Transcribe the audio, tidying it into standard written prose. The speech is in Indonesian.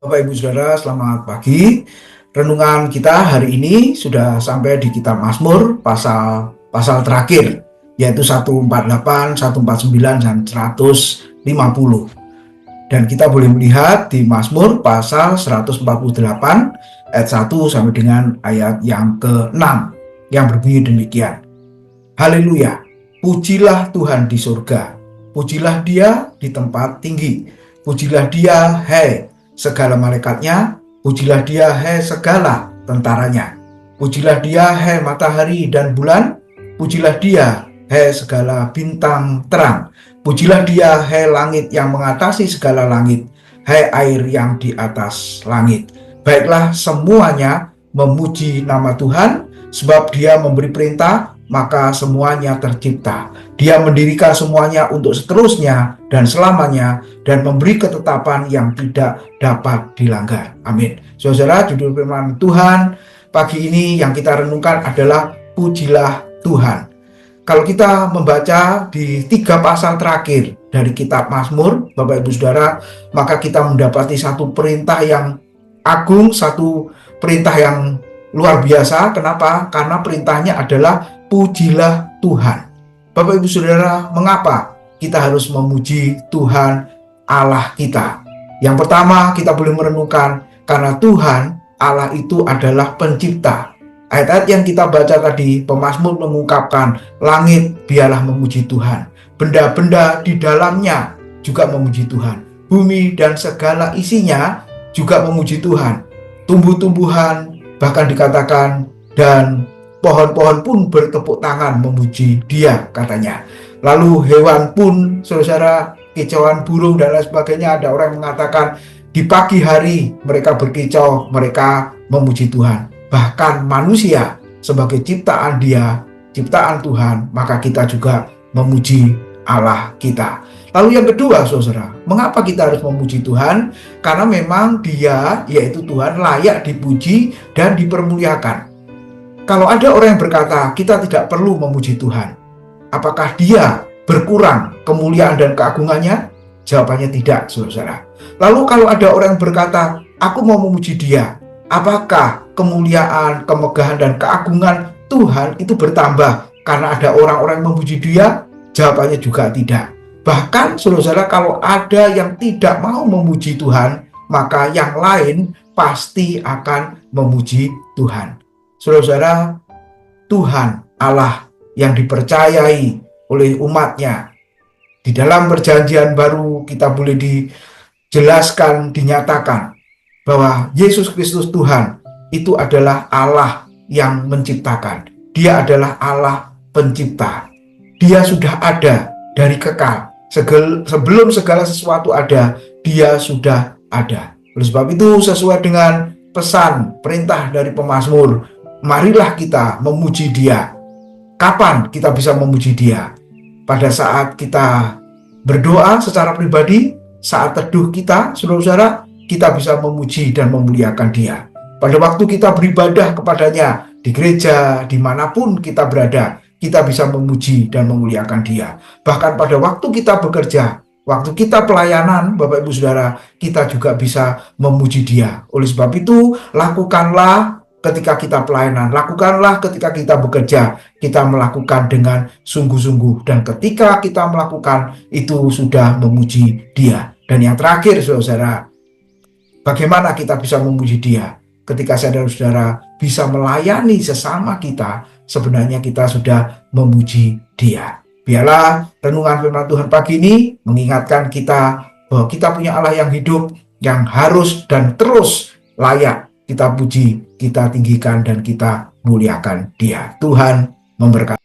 Bapak Ibu Saudara, selamat pagi. Renungan kita hari ini sudah sampai di kitab Mazmur pasal terakhir, yaitu 148, 149 dan 150. Dan kita boleh melihat di Mazmur pasal 148 ayat 1 sampai dengan ayat yang ke-6 yang berbunyi demikian. Haleluya, pujilah Tuhan di surga, pujilah Dia di tempat tinggi, pujilah Dia, hai segala malaikatnya, pujilah Dia, hai segala tentaranya, pujilah Dia, hai matahari dan bulan, pujilah Dia, hai segala bintang terang, pujilah Dia, hai langit yang mengatasi segala langit, hai air yang di atas langit. Baiklah semuanya memuji nama Tuhan, sebab Dia memberi perintah, maka semuanya tercipta. Dia mendirikan semuanya untuk seterusnya dan selamanya, dan memberi ketetapan yang tidak dapat dilanggar. Amin. Saudara, judul firman Tuhan pagi ini yang kita renungkan adalah pujilah Tuhan. Kalau kita membaca di 3 pasal terakhir dari kitab Mazmur, Bapak Ibu Saudara, maka kita mendapati satu perintah yang agung, satu perintah yang luar biasa. Kenapa? Karena perintahnya adalah pujilah Tuhan. Bapak Ibu Saudara, mengapa kita harus memuji Tuhan Allah kita? Yang pertama, kita boleh merenungkan karena Tuhan Allah itu adalah pencipta. Ayat-ayat yang kita baca tadi, pemazmur mengungkapkan langit biarlah memuji Tuhan, benda-benda di dalamnya juga memuji Tuhan, bumi dan segala isinya juga memuji Tuhan, tumbuh-tumbuhan bahkan dikatakan dan pohon-pohon pun bertepuk tangan memuji Dia, katanya. Lalu hewan pun, saudara, kicauan burung dan lain sebagainya. Ada orang yang mengatakan di pagi hari mereka berkicau, mereka memuji Tuhan. Bahkan manusia sebagai ciptaan Dia, ciptaan Tuhan, maka kita juga memuji Allah kita. Lalu yang kedua, saudara, mengapa kita harus memuji Tuhan? Karena memang Dia, yaitu Tuhan, layak dipuji dan dipermuliakan. Kalau ada orang yang berkata kita tidak perlu memuji Tuhan, apakah Dia berkurang kemuliaan dan keagungannya? Jawabannya tidak, saudara. Lalu kalau ada orang yang berkata aku mau memuji Dia, apakah kemuliaan, kemegahan dan keagungan Tuhan itu bertambah karena ada orang-orang yang memuji Dia? Jawabannya juga tidak. Bahkan saudara, kalau ada yang tidak mau memuji Tuhan, maka yang lain pasti akan memuji Tuhan. Saudara, Tuhan Allah yang dipercayai oleh umatnya. Di dalam perjanjian baru kita boleh dijelaskan, dinyatakan bahwa Yesus Kristus Tuhan itu adalah Allah yang menciptakan. Dia adalah Allah pencipta. Dia sudah ada dari kekal. Sebelum segala sesuatu ada, Dia sudah ada. Oleh sebab itu, sesuai dengan pesan, perintah dari pemazmur, marilah kita memuji Dia. Kapan kita bisa memuji Dia? Pada saat kita berdoa secara pribadi, saat teduh kita, saudara-saudara, kita bisa memuji dan memuliakan Dia. Pada waktu kita beribadah kepadanya, di gereja, dimanapun kita berada, kita bisa memuji dan memuliakan Dia. Bahkan pada waktu kita bekerja, waktu kita pelayanan, Bapak Ibu Saudara, kita juga bisa memuji Dia. Oleh sebab itu, lakukanlah ketika kita pelayanan, lakukanlah ketika kita bekerja, kita melakukan dengan sungguh-sungguh. Dan ketika kita melakukan, itu sudah memuji Dia. Dan yang terakhir, saudara, bagaimana kita bisa memuji Dia? Ketika saudara-saudara bisa melayani sesama kita, sebenarnya kita sudah memuji Dia. Biarlah renungan firman Tuhan pagi ini mengingatkan kita bahwa kita punya Allah yang hidup, yang harus dan terus layak kita puji, kita tinggikan, dan kita muliakan Dia. Tuhan memberkati.